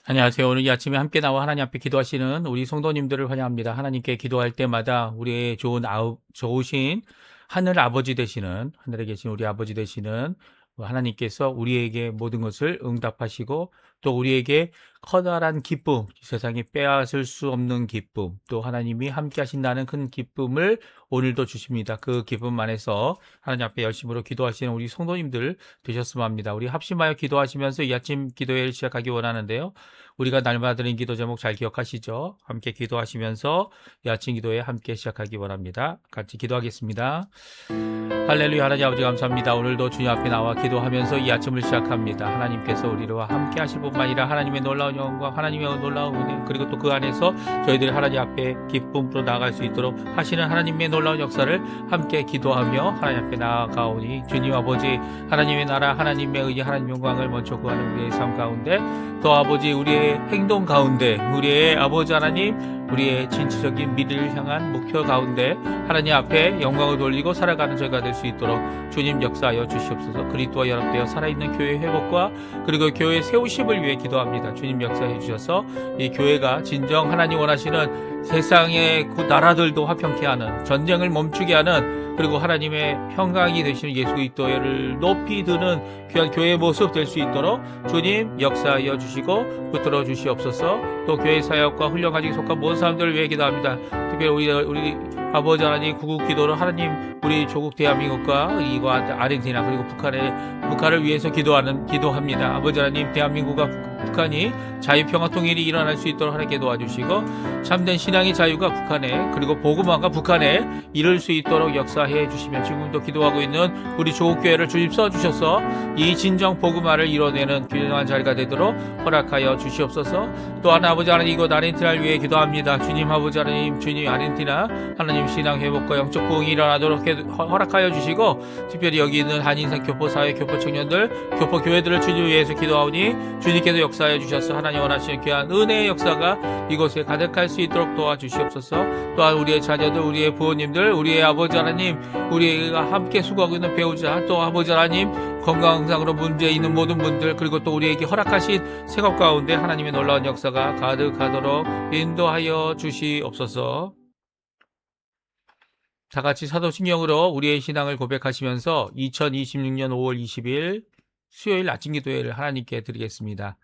안녕하세요. 오늘 이 아침에 함께 나와 하나님 앞에 기도하시는 우리 성도님들을 환영합니다. 하나님께 기도할 때마다 우리의 좋으신 하늘 아버지 되시는, 하늘에 계신 우리 아버지 되시는 하나님께서 우리에게 모든 것을 응답하시고 또 우리에게 커다란 기쁨, 세상에 빼앗을 수 없는 기쁨, 또 하나님이 함께 하신다는 큰 기쁨을 오늘도 주십니다. 그 기쁨 안에서 하나님 앞에 열심으로 기도하시는 우리 성도님들 되셨으면 합니다. 우리 합심하여 기도하시면서 이 아침 기도회를 시작하기 원하는데요. 우리가 날마다 드린 기도 제목 잘 기억하시죠? 함께 기도하시면서 이 아침 기도회 함께 시작하기 원합니다. 같이 기도하겠습니다. 할렐루야. 하나님 아버지 감사합니다. 오늘도 주님 앞에 나와 기도하면서 이 아침을 시작합니다. 하나님께서 우리와 함께 하실 뿐만 아니라 하나님의 놀라운 영광, 하나님의 놀라운 은혜, 그리고 또 그 안에서 저희들이 하나님 앞에 기쁨으로 나아갈 수 있도록 하시는 하나님의 놀라운 역사를 함께 기도하며 하나님 앞에 나아가오니 주님 아버지, 하나님의 나라, 하나님의 의지, 하나님의 영광을 먼저 구하는 우리의 삶 가운데, 또 아버지 우리의 행동 가운데, 우리의 아버지 하나님, 우리의 진취적인 미래를 향한 목표 가운데 하나님 앞에 영광을 돌리고 살아가는 저희가 될 수 있도록 주님 역사하여 주시옵소서. 그리스도와 연합되어 살아있는 교회 회복과 그리고 교회 세우심을 위해 기도합니다. 주님 역사해 주셔서 이 교회가 진정 하나님 원하시는 세상의 그 나라들도 화평케 하는, 전쟁을 멈추게 하는, 그리고 하나님의 평강이 되시는 예수 그리스도를 높이 드는 귀한 교회의 모습 될 수 있도록 주님 역사하여 주시고 붙들어 주시옵소서. 또 교회 사역과 훈련 가지고 속한 모든 사람들을 위해 기도합니다. 특별히 우리 아버지 하나님 구국 기도를 하나님 우리 조국 대한민국과 이과 아르헨티나 그리고 북한을 위해서 기도합니다. 아버지 하나님 대한민국과 북한이 자유평화 통일이 일어날 수 있도록 하나님께 도와주시고 참된 신앙의 자유가 북한에 그리고 복음화가 북한에 이룰 수 있도록 역사해 주시면 지금도 기도하고 있는 우리 조국교회를 주님 써주셔서 이 진정 복음화를 이뤄내는 균형한 자리가 되도록 허락하여 주시옵소서. 또한 아버지 하나님 이곳 아르헨티나를 위해 기도합니다. 주님 아버지 하나님 주님 아르헨티나 하나님 신앙 회복과 영적 부흥이 일어나도록 허락하여 주시고 특별히 여기 있는 한인상 교포사회 교포 청년들 교포 교회들을 주님 위해서 기도하오니 주님께서 역사해 주셔서 하나님 원하시는 귀한 은혜의 역사가 이곳에 가득할 수 있도록 도와주시옵소서. 또한 우리의 자녀들 우리의 부모님들 우리의 아버지 하나님 우리가 함께 수고하고 있는 배우자 또 아버지 하나님 건강상으로 문제 있는 모든 분들 그리고 또 우리에게 허락하신 생업 가운데 하나님의 놀라운 역사가 가득하도록 인도하여 주시옵소서. 다 같이 사도신경으로 우리의 신앙을 고백하시면서 2026년 5월 20일 수요일 아침 기도회를 하나님께 드리겠습니다.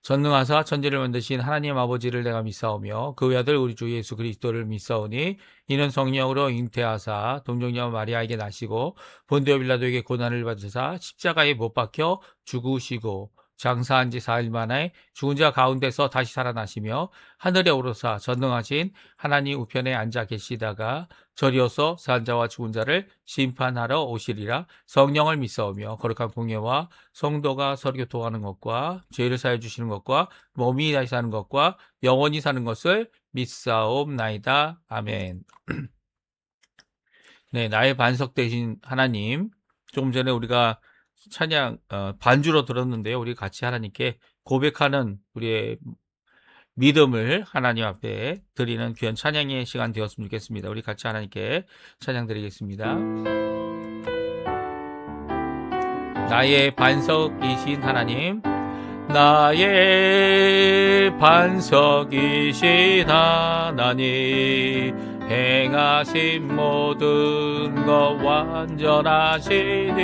전능하사 천지를 만드신 하나님 아버지를 내가 믿사오며 그 외아들 우리 주 예수 그리스도를 믿사오니 이는 성령으로 잉태하사 동정녀 마리아에게 나시고 본디오 빌라도에게 고난을 받으사 십자가에 못 박혀 죽으시고 장사한 지 4일 만에 죽은 자 가운데서 다시 살아나시며 하늘에 오르사 전능하신 하나님 우편에 앉아 계시다가 저리어서 산 자와 죽은 자를 심판하러 오시리라. 성령을 믿사오며 거룩한 공예와 성도가 서로 교통하는 것과 죄를 사해 주시는 것과 몸이 다시 사는 것과 영원히 사는 것을 믿사옵나이다. 아멘. 네, 나의 반석 되신 하나님. 조금 전에 우리가 찬양 반주로 들었는데요. 우리 같이 하나님께 고백하는 우리의 믿음을 하나님 앞에 드리는 귀한 찬양의 시간 되었으면 좋겠습니다. 우리 같이 하나님께 찬양 드리겠습니다. 나의 반석이신 하나님, 나의 반석이신 하나님, 행하신 모든 것 완전하시니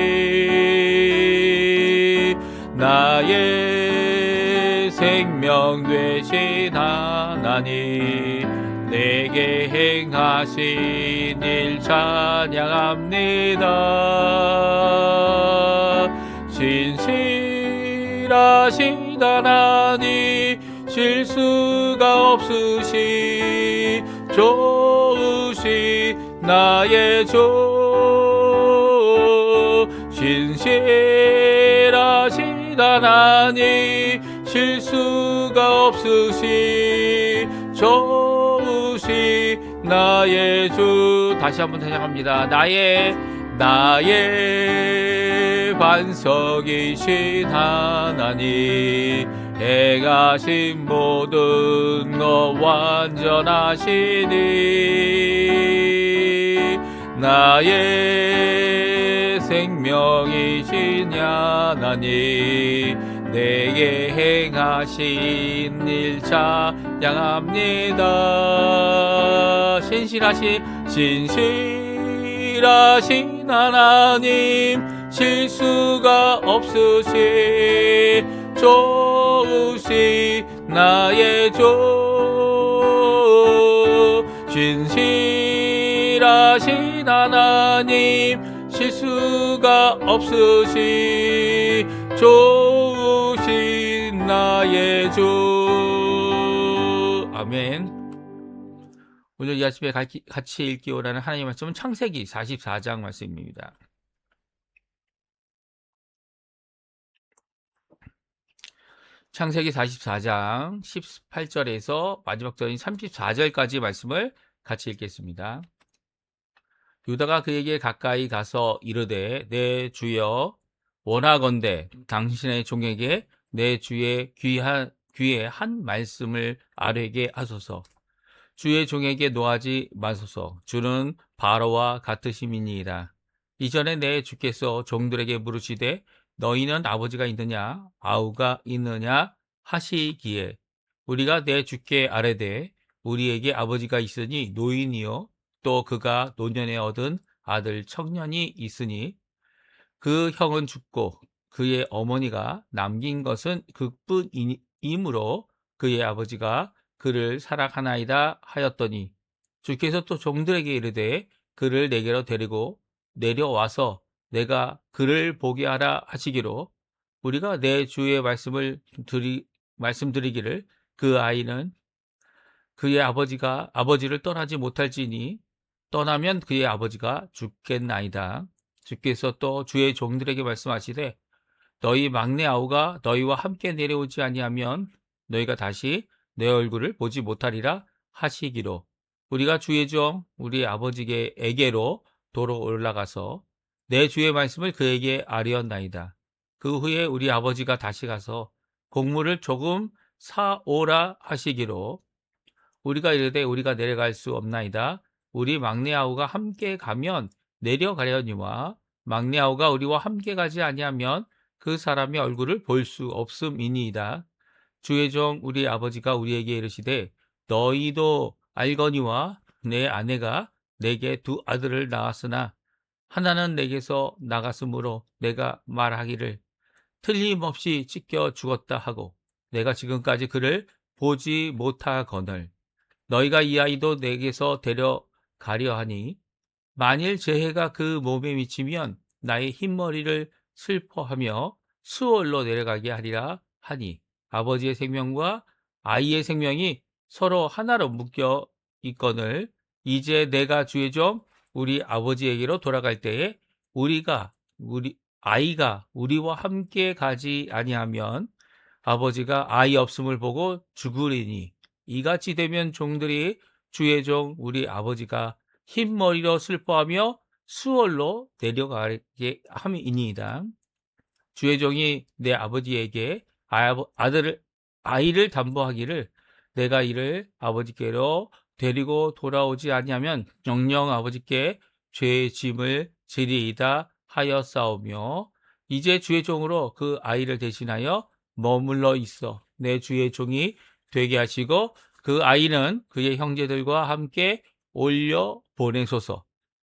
나의 생명 되신 하나님 내게 행하신 일 찬양합니다. 진실하신 하나님 실수가 없으시 좋으신 나의 주 진실하신 하나님 실수가 없으시 좋으신 나의 주 다시 한번 찬양합니다. 나의 반석이신 하나님 행하신 모든 것 완전하시니 나의 생명이신 하나님 내게 행하신 일 찬양합니다. 신실하신 하나님, 실수가 없으시 좋으신 나의 주. 신실하신 하나님, 실수가 없으시 좋으신 나의 주. 아멘. 오늘 이 아침에 같이 읽기 원하는 하나님의 말씀은 창세기 44장 말씀입니다. 창세기 44장 18절에서 마지막 절인 34절까지 말씀을 같이 읽겠습니다. 유다가 그에게 가까이 가서 이르되, 내 주여, 원하건대 당신의 종에게 내 주의 귀에 한 말씀을 아뢰게 하소서. 주의 종에게 노하지 마소서. 주는 바로와 같으심이니이다. 이전에 내 주께서 종들에게 물으시되, 너희는 아버지가 있느냐 아우가 있느냐 하시기에, 우리가 내 주께 아뢰되, 우리에게 아버지가 있으니 노인이요 또 그가 노년에 얻은 아들 청년이 있으니 그 형은 죽고 그의 어머니가 남긴 것은 그뿐이므로 그의 아버지가 그를 사랑하나이다 하였더니, 주께서 또 종들에게 이르되, 그를 내게로 데리고 내려와서 내가 그를 보게 하라 하시기로, 우리가 내 주의 말씀드리기를 그 아이는 그의 아버지를 떠나지 못할지니 떠나면 그의 아버지가 죽겠나이다. 주께서 또 주의 종들에게 말씀하시되, 너희 막내 아우가 너희와 함께 내려오지 아니하면 너희가 다시 내 얼굴을 보지 못하리라 하시기로, 우리가 주의 종 우리 아버지에게로 도로 올라가서 내 주의 말씀을 그에게 아뢰었나이다. 그 후에 우리 아버지가 다시 가서 곡물을 조금 사오라 하시기로, 우리가 이르되 우리가 내려갈 수 없나이다. 우리 막내 아우가 함께 가면 내려가려니와 막내 아우가 우리와 함께 가지 아니하면 그 사람의 얼굴을 볼 수 없음이니이다. 주의 종 우리 아버지가 우리에게 이르시되, 너희도 알거니와 내 아내가 내게 두 아들을 낳았으나 하나는 내게서 나갔으므로 내가 말하기를 틀림없이 찢겨 죽었다 하고, 내가 지금까지 그를 보지 못하거늘 너희가 이 아이도 내게서 데려가려 하니, 만일 재해가 그 몸에 미치면 나의 흰머리를 슬퍼하며 수월로 내려가게 하리라 하니, 아버지의 생명과 아이의 생명이 서로 하나로 묶여 있거늘 이제 내가 주의 종 우리 아버지에게로 돌아갈 때에 아이가 우리와 함께 가지 아니하면 아버지가 아이 없음을 보고 죽으리니, 이같이 되면 종들이 주의 종 우리 아버지가 흰머리로 슬퍼하며 수월로 내려가게 함이니이다. 주의 종이 내 아버지에게 아이를 담보하기를, 내가 이를 아버지께로 데리고 돌아오지 아니하면 영영 아버지께 죄의 짐을 지리이다 하였사오며, 이제 주의 종으로 그 아이를 대신하여 머물러 있어 내 주의 종이 되게 하시고, 그 아이는 그의 형제들과 함께 올려 보내소서.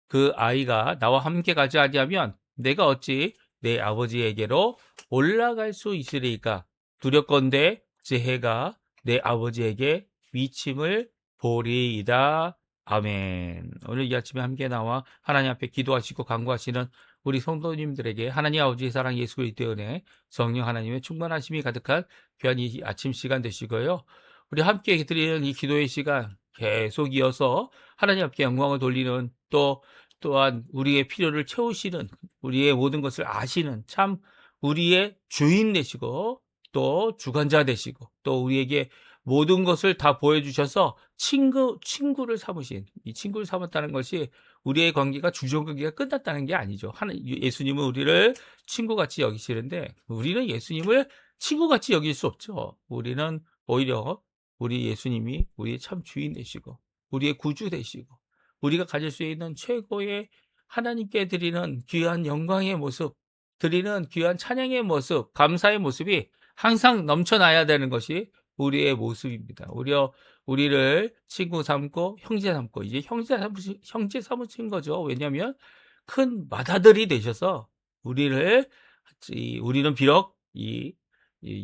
그 아이가 나와 함께 가지 아니하면 내가 어찌 내 아버지에게로 올라갈 수 있으리까? 두렵건대 재해가 내 아버지에게 미침을 보리이다. 아멘. 오늘 이 아침에 함께 나와 하나님 앞에 기도하시고 간구하시는 우리 성도님들에게 하나님 아버지의 사랑 예수 그리스도의 은혜, 성령 하나님의 충만하심이 가득한 귀한 이 아침 시간 되시고요. 우리 함께 드리는 이 기도의 시간 계속 이어서 하나님 앞에 영광을 돌리는, 또한 우리의 필요를 채우시는, 우리의 모든 것을 아시는 참 우리의 주인 되시고 또 주관자 되시고 또 우리에게 모든 것을 다 보여주셔서 친구를 삼으신, 이 친구를 삼았다는 것이 우리의 관계가 주종 관계가 끝났다는 게 아니죠. 예수님은 우리를 친구같이 여기시는데 우리는 예수님을 친구같이 여길 수 없죠. 우리는 오히려 우리 예수님이 우리의 참 주인 되시고 우리의 구주 되시고 우리가 가질 수 있는 최고의 하나님께 드리는 귀한 영광의 모습, 드리는 귀한 찬양의 모습, 감사의 모습이 항상 넘쳐나야 되는 것이 우리의 모습입니다. 우리를 친구 삼고 형제 삼고 이제 형제 삼으신 거죠. 왜냐하면 큰 맏아들이 되셔서 우리를 우리는 비록 이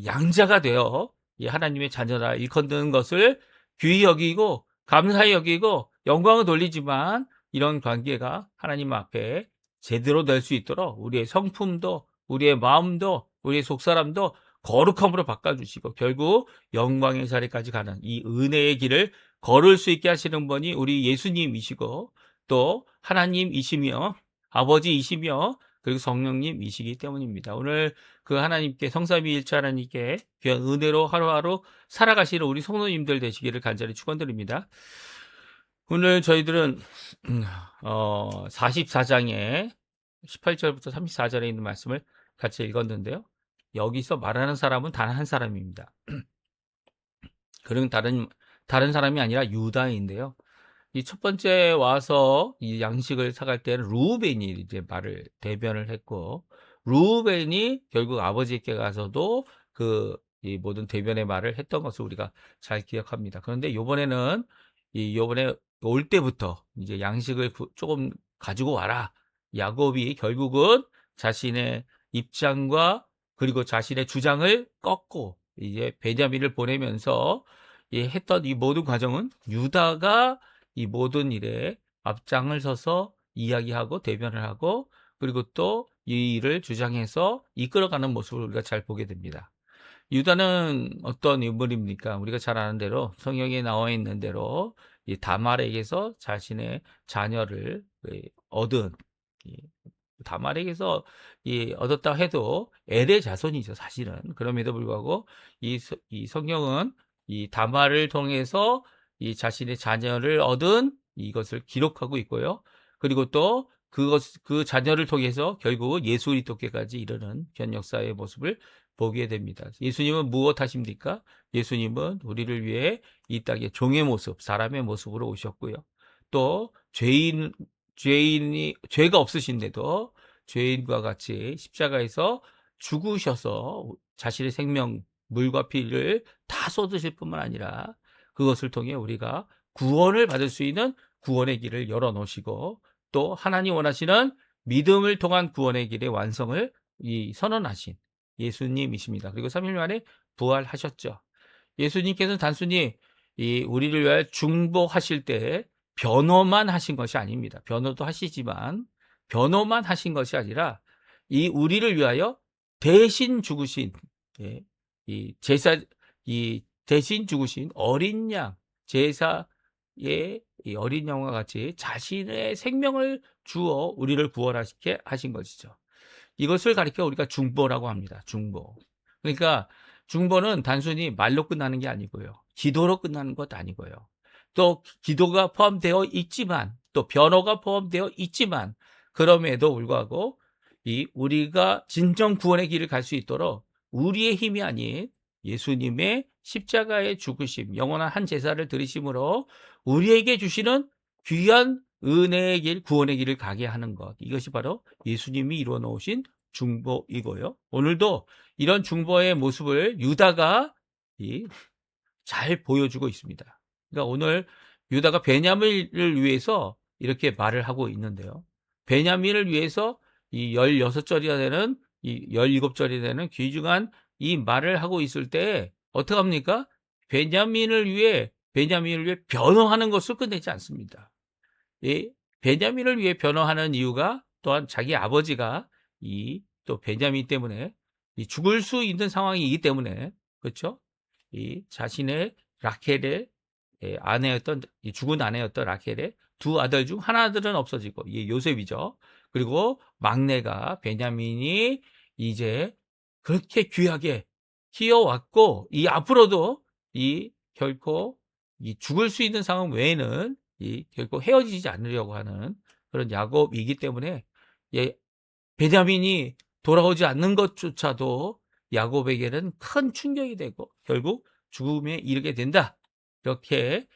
양자가 되어 이 하나님의 자녀라 일컫는 것을 귀히 여기고 감사히 여기고 영광을 돌리지만 이런 관계가 하나님 앞에 제대로 될 수 있도록 우리의 성품도 우리의 마음도 우리의 속사람도 거룩함으로 바꿔주시고 결국 영광의 자리까지 가는 이 은혜의 길을 걸을 수 있게 하시는 분이 우리 예수님이시고 또 하나님이시며 아버지이시며 그리고 성령님이시기 때문입니다. 오늘 그 하나님께 성삼위일체 하나님께 귀한 은혜로 하루하루 살아가시는 우리 성도님들 되시기를 간절히 축원드립니다. 오늘 저희들은 44장에 18절부터 34절에 있는 말씀을 같이 읽었는데요. 여기서 말하는 사람은 단 한 사람입니다. 그런 다른 사람이 아니라 유다인데요. 이 첫 번째 와서 이 양식을 사갈 때는 루벤이 이제 대변을 했고, 루벤이 결국 아버지께 가서도 이 모든 대변의 말을 했던 것을 우리가 잘 기억합니다. 그런데 요번에 올 때부터 이제 양식을 조금 가지고 와라. 야곱이 결국은 자신의 입장과 그리고 자신의 주장을 꺾고 이제 베냐민을 보내면서 했던 이 모든 과정은 유다가 이 모든 일에 앞장을 서서 이야기하고 대변을 하고 그리고 또 이 일을 주장해서 이끌어가는 모습을 우리가 잘 보게 됩니다. 유다는 어떤 인물입니까? 우리가 잘 아는 대로 성경에 나와 있는 대로 이 다말에게서 자신의 자녀를 얻은 다말에게서 얻었다 해도 엘의 자손이죠, 사실은. 그럼에도 불구하고 이 성경은 이 다말을 통해서 이 자신의 자녀를 얻은 이것을 기록하고 있고요. 그리고 또 그 자녀를 통해서 결국 예수 그리스도께까지 이르는 현 역사의 모습을 보게 됩니다. 예수님은 무엇 하십니까? 예수님은 우리를 위해 이 땅에 종의 모습, 사람의 모습으로 오셨고요. 또 죄가 없으신데도 죄인과 같이 십자가에서 죽으셔서 자신의 생명, 물과 피를 다 쏟으실 뿐만 아니라 그것을 통해 우리가 구원을 받을 수 있는 구원의 길을 열어놓으시고 또 하나님 원하시는 믿음을 통한 구원의 길의 완성을 선언하신 예수님이십니다. 그리고 3일 만에 부활하셨죠. 예수님께서는 단순히 우리를 위하여 중보하실 때 변호만 하신 것이 아닙니다. 변호도 하시지만 변호만 하신 것이 아니라 우리를 위하여 대신 죽으신 대신 죽으신 어린 양 제사의 어린 양과 같이 자신의 생명을 주어 우리를 구원하시게 하신 것이죠. 이것을 가리켜 우리가 중보라고 합니다. 중보. 그러니까 중보는 단순히 말로 끝나는 게 아니고요. 기도로 끝나는 것 아니고요. 또 기도가 포함되어 있지만 또 변호가 포함되어 있지만 그럼에도 불구하고 우리가 진정 구원의 길을 갈 수 있도록 우리의 힘이 아닌 예수님의 십자가의 죽으심, 영원한 한 제사를 드리심으로 우리에게 주시는 귀한 은혜의 길, 구원의 길을 가게 하는 것. 이것이 바로 예수님이 이루어 놓으신 중보이고요. 오늘도 이런 중보의 모습을 유다가 잘 보여주고 있습니다. 그러니까 오늘 유다가 베냐민을 위해서 이렇게 말을 하고 있는데요. 베냐민을 위해서 이 16절이나 되는 이 17절이 되는 귀중한 이 말을 하고 있을 때 어떻게 합니까? 베냐민을 위해 변호하는 것을 끝내지 않습니다. 베냐민을 위해 변호하는 이유가 또한 자기 아버지가 또 베냐민 때문에 죽을 수 있는 상황이기 때문에 그렇죠? 자신의 라켈의 아내였던 죽은 아내였던 라켈의 두 아들 중 하나들은 없어지고 요셉이죠. 그리고 막내가 베냐민이 이제 그렇게 귀하게 키워왔고 앞으로도 결코 죽을 수 있는 상황 외에는 결코 헤어지지 않으려고 하는 그런 야곱이기 때문에 베냐민이 돌아오지 않는 것조차도 야곱에게는 큰 충격이 되고 결국 죽음에 이르게 된다. 이렇게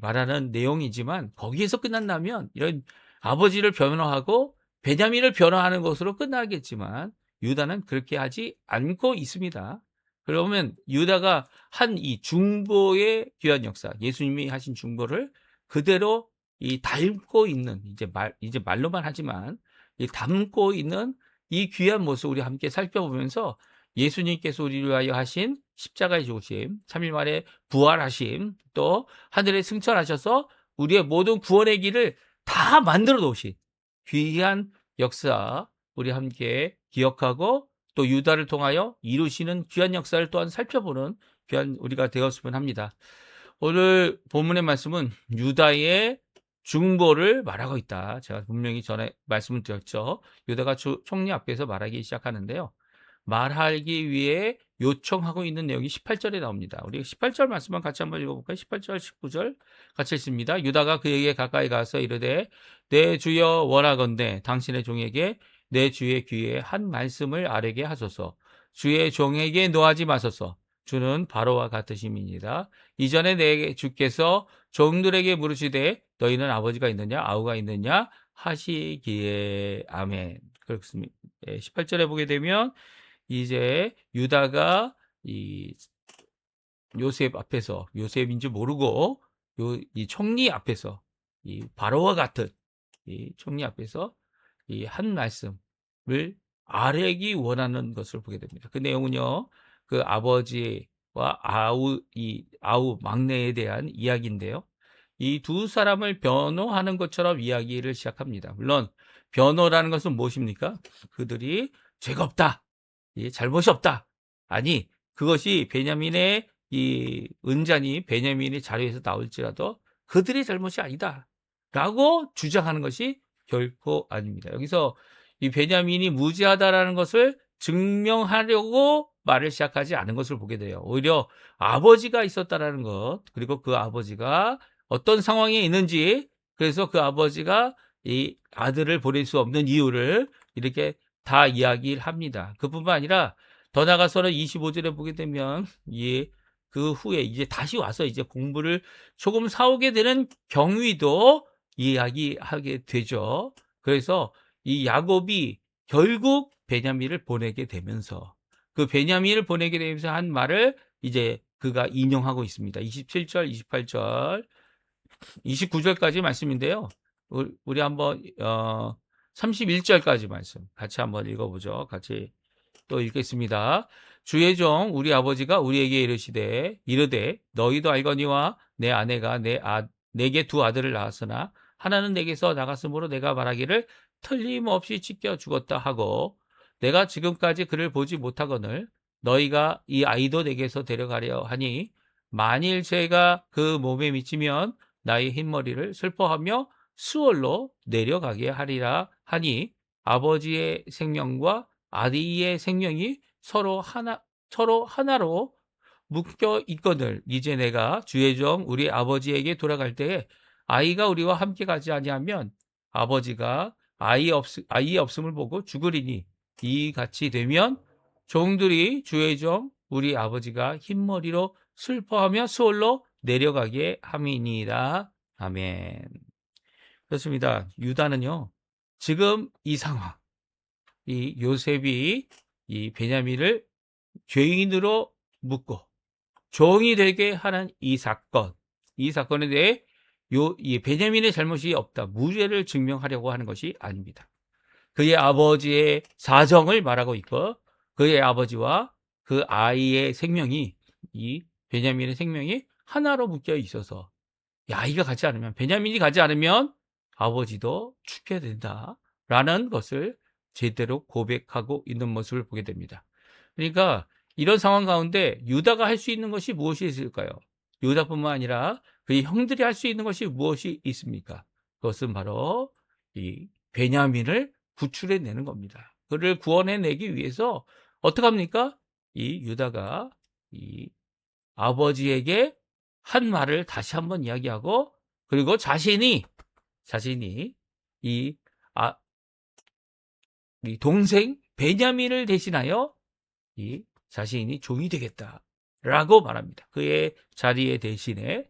말하는 내용이지만 거기에서 끝난다면 이런 아버지를 변호하고 베냐민을 변호하는 것으로 끝나겠지만 유다는 그렇게 하지 않고 있습니다. 그러면 유다가 한 이 중보의 귀한 역사, 예수님이 하신 중보를 그대로 이 닮고 있는, 이제 말로만 하지만 이 담고 있는 이 귀한 모습 우리 함께 살펴보면서 예수님께서 우리를 위하여 하신 십자가의 죽으심, 3일 만에 부활하심, 또 하늘에 승천하셔서 우리의 모든 구원의 길을 다 만들어 놓으신 귀한 역사 우리 함께 기억하고 또 유다를 통하여 이루시는 귀한 역사를 또한 살펴보는 귀한 우리가 되었으면 합니다. 오늘 본문의 말씀은 유다의 중보를 말하고 있다. 제가 분명히 전에 말씀을 드렸죠. 유다가 총리 앞에서 말하기 시작하는데요. 말하기 위해 요청하고 있는 내용이 18절에 나옵니다. 우리 18절 말씀만 같이 한번 읽어볼까요? 18절, 19절 같이 읽습니다. 유다가 그에게 가까이 가서 이르되 내 주여 원하건대 당신의 종에게 내 주의 귀에 한 말씀을 아뢰게 하소서. 주의 종에게 노하지 마소서. 주는 바로와 같으심이니이다. 이전에 내 주께서 종들에게 물으시되 너희는 아버지가 있느냐 아우가 있느냐 하시기에 아멘. 그렇습니다. 18절에 보게 되면 이제 유다가 이 요셉 앞에서, 요셉인지 모르고 이 총리 앞에서, 이 바로와 같은 이 총리 앞에서 이 한 말씀을 아뢰기 원하는 것을 보게 됩니다. 그 내용은요, 그 아버지와 아우 막내에 대한 이야기인데요. 이 두 사람을 변호하는 것처럼 이야기를 시작합니다. 물론 변호라는 것은 무엇입니까? 그들이 죄가 없다. 잘못이 없다. 아니, 그것이 베냐민의 이 은잔이 베냐민의 자료에서 나올지라도 그들의 잘못이 아니다. 라고 주장하는 것이 결코 아닙니다. 여기서 이 베냐민이 무죄하다라는 것을 증명하려고 말을 시작하지 않은 것을 보게 돼요. 오히려 아버지가 있었다라는 것, 그리고 그 아버지가 어떤 상황에 있는지, 그래서 그 아버지가 이 아들을 보낼 수 없는 이유를 이렇게 다 이야기를 합니다. 그뿐만 아니라 더 나가서는 25절에 보게 되면 그 후에 이제 다시 와서 이제 공부를 조금 사오게 되는 경위도 이야기하게 되죠. 그래서 이 야곱이 결국 베냐민을 보내게 되면서 그 베냐민을 보내게 되면서 한 말을 이제 그가 인용하고 있습니다. 27절, 28절, 29절까지 말씀인데요. 우리 한번 31절까지 말씀 같이 한번 읽어보죠. 같이 또 읽겠습니다. 주의 종 우리 아버지가 우리에게 이르되 너희도 알거니와 내 아내가 내게 두 아들을 낳았으나 하나는 내게서 나갔으므로 내가 말하기를 틀림없이 찢겨 죽었다 하고 내가 지금까지 그를 보지 못하거늘 너희가 이 아이도 내게서 데려가려 하니 만일 죄가 그 몸에 미치면 나의 흰머리를 슬퍼하며 수월로 내려가게 하리라 하니 아버지의 생명과 아디의 생명이 서로 하나로 묶여 있거늘 이제 내가 주의 종 우리 아버지에게 돌아갈 때에 아이가 우리와 함께 가지 아니하면 아버지가 아이의 없음을 보고 죽으리니 이같이 되면 종들이 주의 종 우리 아버지가 흰머리로 슬퍼하며 수월로 내려가게 함이니이다. 아멘. 그렇습니다. 유다는요, 지금 이 상황, 이 요셉이 이 베냐민을 죄인으로 묶고 종이 되게 하는 이 사건에 대해 이 베냐민의 잘못이 없다, 무죄를 증명하려고 하는 것이 아닙니다. 그의 아버지의 사정을 말하고 있고 그의 아버지와 그 아이의 생명이 이 베냐민의 생명이 하나로 묶여 있어서 이 아이가 가지 않으면 베냐민이 가지 않으면 아버지도 죽게 된다라는 것을 제대로 고백하고 있는 모습을 보게 됩니다. 그러니까 이런 상황 가운데 유다가 할 수 있는 것이 무엇이 있을까요? 유다뿐만 아니라 그의 형들이 할 수 있는 것이 무엇이 있습니까? 그것은 바로 이 베냐민을 구출해내는 겁니다. 그를 구원해내기 위해서 어떻게 합니까? 이 유다가 이 아버지에게 한 말을 다시 한번 이야기하고 그리고 자신이 이 동생 베냐민을 대신하여 이 자신이 종이 되겠다라고 말합니다. 그의 자리에 대신에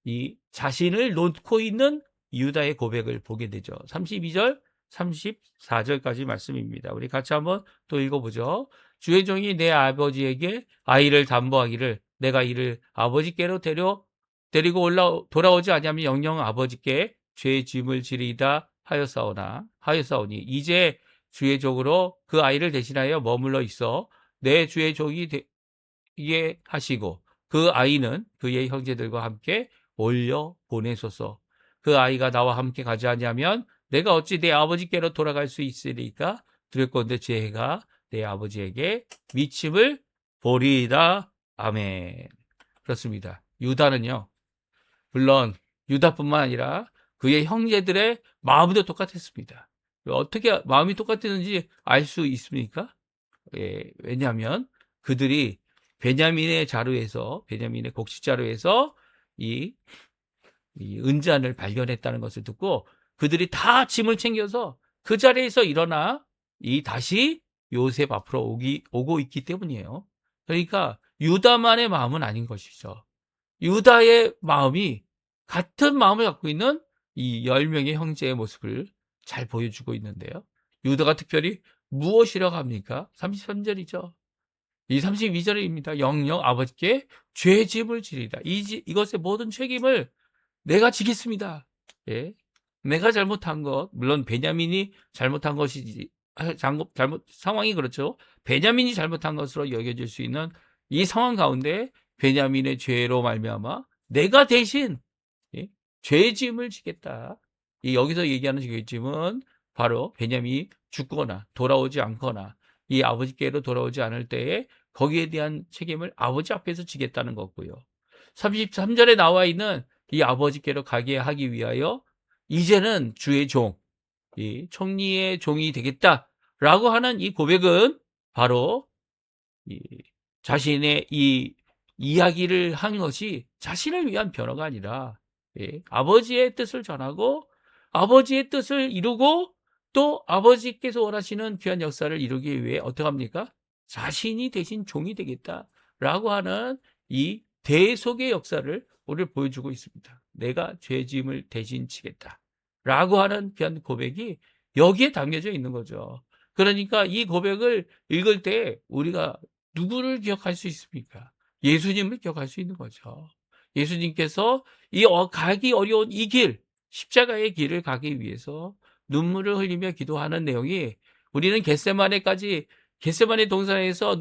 이 자신을 놓고 있는 유다의 고백을 보게 되죠. 32절 34절까지 말씀입니다. 우리 같이 한번 또 읽어보죠. 주의 종이 내 아버지에게 아이를 담보하기를 내가 이를 아버지께로 데리고 돌아오지 아니하면 영영 아버지께 죄의 짐을 지리이다 하였사오니 이제 주의 종으로 그 아이를 대신하여 머물러 있어 내 주의 종이 되게 하시고 그 아이는 그의 형제들과 함께 올려 보내소서. 그 아이가 나와 함께 가지 아니하면 내가 어찌 내 아버지께로 돌아갈 수 있으리까? 두렵건대 제 해가 내 아버지에게 미침을 보리이다. 아멘. 그렇습니다. 유다는요, 물론 유다뿐만 아니라 그의 형제들의 마음도 똑같았습니다. 어떻게 마음이 똑같았는지 알 수 있습니까? 왜냐하면 그들이 베냐민의 곡식자루에서 이 은잔을 발견했다는 것을 듣고 그들이 다 짐을 챙겨서 그 자리에서 일어나 다시 요셉 앞으로 오고 있기 때문이에요. 그러니까 유다만의 마음은 아닌 것이죠. 유다의 마음이 같은 마음을 갖고 있는 이 10명의 형제의 모습을 잘 보여주고 있는데요. 유다가 특별히 무엇이라고 합니까? 33절이죠. 이 32절입니다. 영영 아버지께 죄짐을 지리다. 이것의 모든 책임을 내가 지겠습니다. 예. 내가 잘못한 것, 물론 베냐민이 잘못한 것이지, 상황이 그렇죠. 베냐민이 잘못한 것으로 여겨질 수 있는 이 상황 가운데 베냐민의 죄로 말미암아 내가 대신 죄짐을 지겠다. 여기서 얘기하는 죄짐은 바로 베냐민이 죽거나 돌아오지 않거나 이 아버지께로 돌아오지 않을 때에 거기에 대한 책임을 아버지 앞에서 지겠다는 거고요. 33절에 나와 있는 이 아버지께로 가게 하기 위하여 이제는 주의 종, 이 총리의 종이 되겠다라고 하는 이 고백은 바로 자신의 이 이야기를 한 것이 자신을 위한 변화가 아니라 아버지의 뜻을 전하고 아버지의 뜻을 이루고 또 아버지께서 원하시는 귀한 역사를 이루기 위해 어떻게 합니까? 자신이 대신 종이 되겠다라고 하는 이 대속의 역사를 오늘 보여주고 있습니다. 내가 죄짐을 대신 지겠다라고 하는 귀한 고백이 여기에 담겨져 있는 거죠. 그러니까 이 고백을 읽을 때 우리가 누구를 기억할 수 있습니까? 예수님을 기억할 수 있는 거죠. 예수님께서 가기 어려운 이 길, 십자가의 길을 가기 위해서 눈물을 흘리며 기도하는 내용이 우리는 겟세마네 동산에서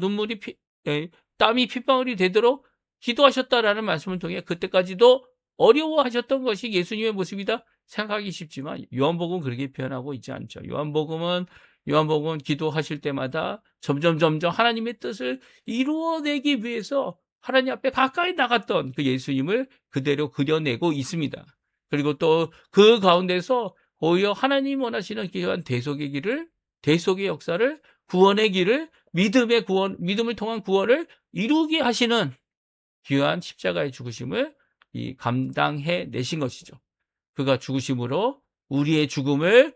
땀이 핏방울이 되도록 기도하셨다라는 말씀을 통해 그때까지도 어려워하셨던 것이 예수님의 모습이다 생각하기 쉽지만 요한복음은 그렇게 표현하고 있지 않죠. 요한복음은 기도하실 때마다 점점 하나님의 뜻을 이루어내기 위해서 하나님 앞에 가까이 나갔던 그 예수님을 그대로 그려내고 있습니다. 그리고 또 그 가운데서 오히려 하나님 원하시는 귀한 대속의 역사를, 구원의 길을, 믿음을 통한 구원을 이루게 하시는 귀한 십자가의 죽으심을 감당해 내신 것이죠. 그가 죽으심으로 우리에게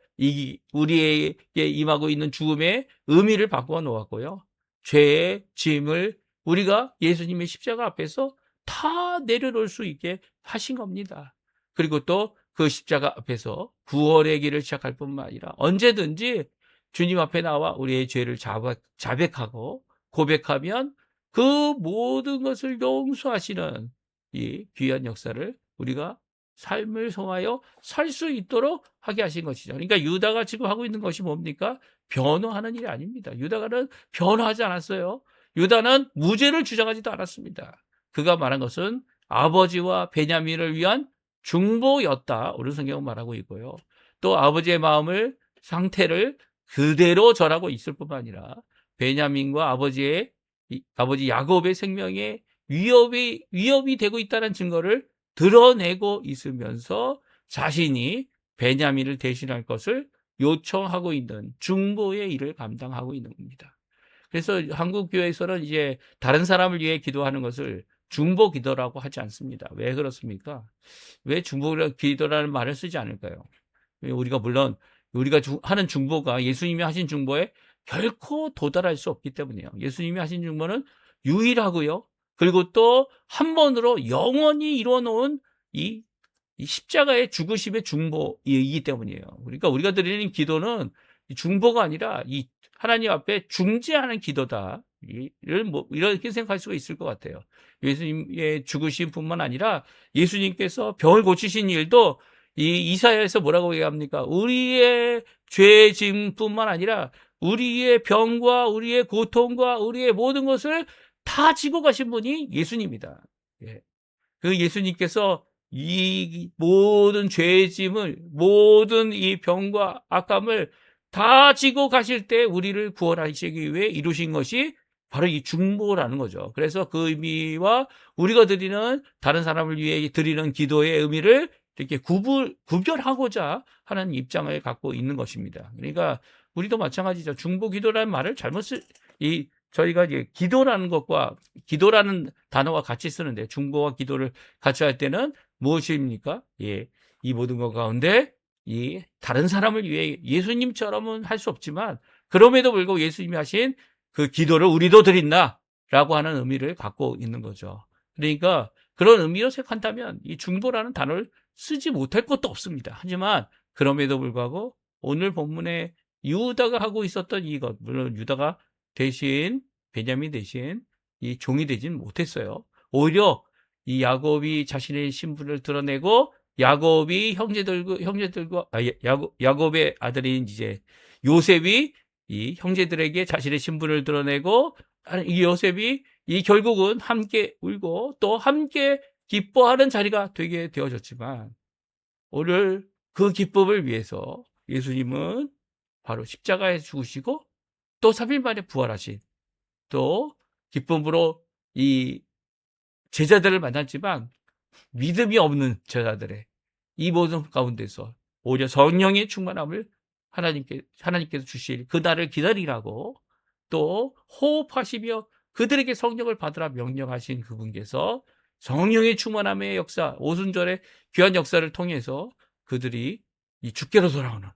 임하고 있는 죽음의 의미를 바꾸어 놓았고요. 죄의 짐을 우리가 예수님의 십자가 앞에서 다 내려놓을 수 있게 하신 겁니다. 그리고 또 그 십자가 앞에서 구원의 길을 시작할 뿐만 아니라 언제든지 주님 앞에 나와 우리의 죄를 자백하고 고백하면 그 모든 것을 용서하시는 이 귀한 역사를 우리가 삶을 통하여 살 수 있도록 하게 하신 것이죠. 그러니까 유다가 지금 하고 있는 것이 뭡니까? 변호하는 일이 아닙니다. 유다는 변호하지 않았어요. 유다는 무죄를 주장하지도 않았습니다. 그가 말한 것은 아버지와 베냐민을 위한 중보였다. 오늘 성경은 말하고 있고요. 또 아버지의 상태를 그대로 전하고 있을 뿐만 아니라 베냐민과 아버지 야곱의 생명에 위협이 되고 있다는 증거를 드러내고 있으면서 자신이 베냐민을 대신할 것을 요청하고 있는 중보의 일을 감당하고 있는 겁니다. 그래서 한국 교회에서는 이제 다른 사람을 위해 기도하는 것을 중보 기도라고 하지 않습니다. 왜 그렇습니까? 왜 중보 기도라는 말을 쓰지 않을까요? 우리가 하는 중보가 예수님이 하신 중보에 결코 도달할 수 없기 때문이에요. 예수님이 하신 중보는 유일하고요. 그리고 또 한 번으로 영원히 이루어 놓은 이 이 십자가의 죽으심의 중보이기 때문이에요. 그러니까 우리가 드리는 기도는 중보가 아니라 이 하나님 앞에 중재하는 기도다. 이를 뭐 이렇게 생각할 수가 있을 것 같아요. 예수님의 죽으심뿐만 아니라 예수님께서 병을 고치신 일도 이 이사야에서 뭐라고 얘기합니까? 우리의 죄짐뿐만 아니라 우리의 병과 우리의 고통과 우리의 모든 것을 다 지고 가신 분이 예수님이다. 예. 그 예수님께서 이 모든 죄의 짐을, 모든 이 병과 악함을 다 지고 가실 때 우리를 구원하시기 위해 이루신 것이 바로 이 중보라는 거죠. 그래서 그 의미와 우리가 드리는 다른 사람을 위해 드리는 기도의 의미를 이렇게 구별하고자 하는 입장을 갖고 있는 것입니다. 그러니까 우리도 마찬가지죠. 중보 기도라는 말을 저희가 이제 기도라는 것과 기도라는 단어와 같이 쓰는데 중보와 기도를 같이 할 때는 무엇입니까? 예, 이 모든 것 가운데 이 다른 사람을 위해 예수님처럼은 할 수 없지만 그럼에도 불구하고 예수님이 하신 그 기도를 우리도 드린다라고 하는 의미를 갖고 있는 거죠. 그러니까 그런 의미로 생각한다면 이 중보라는 단어를 쓰지 못할 것도 없습니다. 하지만 그럼에도 불구하고 오늘 본문에 유다가 하고 있었던 이것, 물론 유다가 대신 베냐민 대신 이 종이 되진 못했어요. 오히려 이 야곱이 자신의 신분을 드러내고 야곱이 야곱의 아들인 이제 요셉이 이 형제들에게 자신의 신분을 드러내고 이 요셉이 이 결국은 함께 울고 또 함께 기뻐하는 자리가 되게 되어졌지만 오늘 그 기쁨을 위해서 예수님은 바로 십자가에 죽으시고 또 3일 만에 부활하신 또 기쁨으로 이 제자들을 만났지만 믿음이 없는 제자들의 이 모든 가운데서 오히려 성령의 충만함을 하나님께서 주실 그날을 기다리라고 또 호흡하시며 그들에게 성령을 받으라 명령하신 그분께서 성령의 충만함의 역사, 오순절의 귀한 역사를 통해서 그들이 이 주께로 돌아오는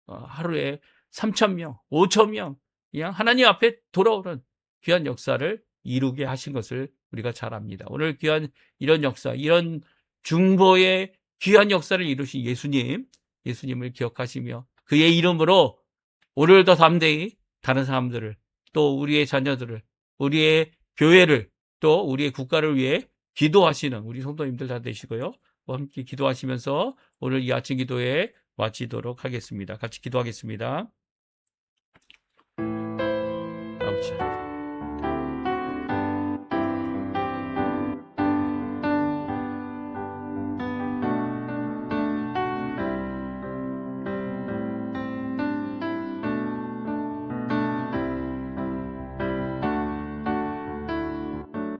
하루에 3,000명, 5,000명 그냥 하나님 앞에 돌아오는 귀한 역사를 이루게 하신 것을 우리가 잘 압니다. 오늘 귀한 이런 역사, 이런 중보의 귀한 역사를 이루신 예수님을 기억하시며 그의 이름으로 오늘도 담대히 다른 사람들을 또 우리의 자녀들을 우리의 교회를 또 우리의 국가를 위해 기도하시는 우리 성도님들 다 되시고요. 함께 기도하시면서 오늘 이 아침 기도에 마치도록 하겠습니다. 같이 기도하겠습니다. 아버지.